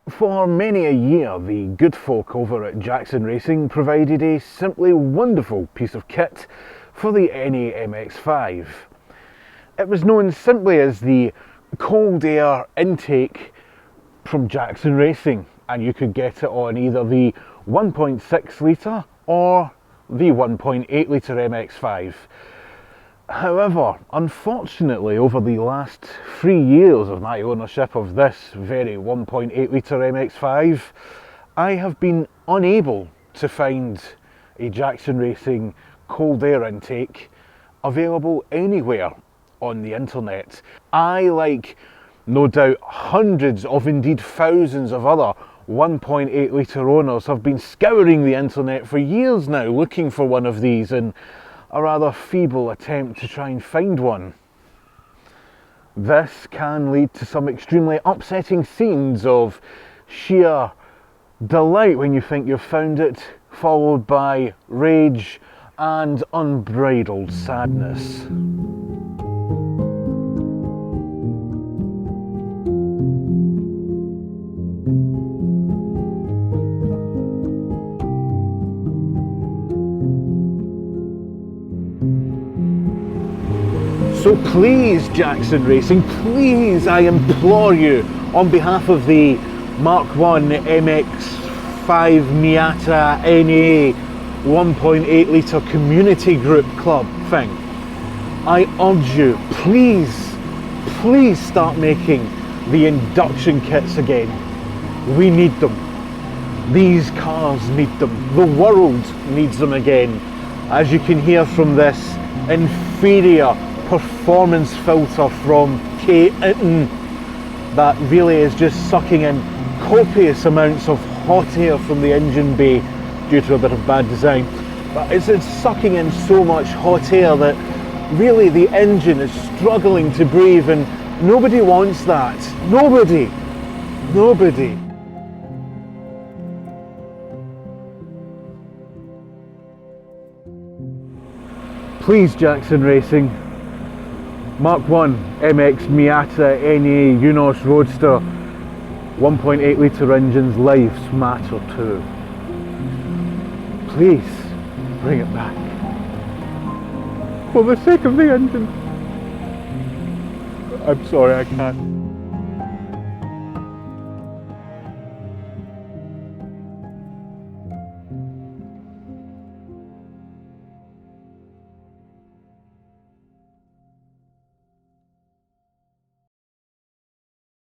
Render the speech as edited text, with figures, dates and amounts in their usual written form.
For many a year, the good folk over at Jackson Racing provided a simply wonderful piece of kit for the NA MX-5. It was known simply as the cold air intake from Jackson Racing, and you could get it on either the 1.6 litre or the 1.8 litre MX-5. However, unfortunately, over the last 3 years of my ownership of this very 1.8 litre MX-5, I have been unable to find a Jackson Racing cold air intake available anywhere on the internet. I, like no doubt hundreds of, indeed thousands of other 1.8 litre owners, have been scouring the internet for years now looking for one of these in a rather feeble attempt to try and find one. This can lead to some extremely upsetting scenes of sheer delight when you think you've found it, followed by rage and unbridled sadness. So please, Jackson Racing, please, I implore you, on behalf of the Mark 1 MX-5 Miata NA 1.8 litre community group club thing, I urge you, please start making the induction kits again. We need them. These cars need them. The world needs them again. As you can hear from this inferior performance filter from K-Itten that really is just sucking in copious amounts of hot air from the engine bay due to a bit of bad design. But it's sucking in so much hot air that really the engine is struggling to breathe, and nobody wants that. Nobody. Please, Jackson Racing, Mark 1 MX Miata NA Unos Roadster 1.8 litre engines, lives matter too. Please bring it back. For the sake of the engine. I'm sorry, I can't.